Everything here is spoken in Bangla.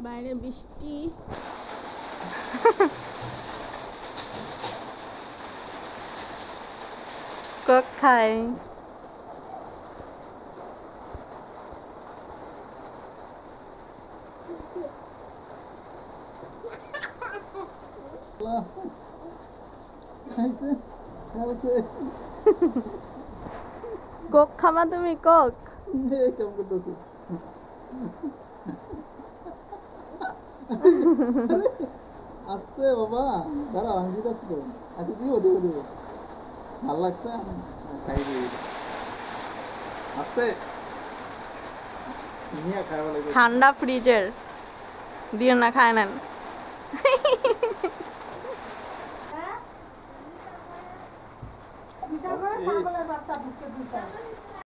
বাইরে বৃষ্টি। কোক খাই। কোক খাবা তুমি? কোক আস্তে বাবা, দাঁড়া আমি দিতেছি তো। আচ্ছা দিব দিব দিব, ভালো লাগছে খাই দিই আস্তে নিয়ে খাওয়া লাগবে। ঠান্ডা ফ্রিজের দিয়ে না, খায় নেন। এই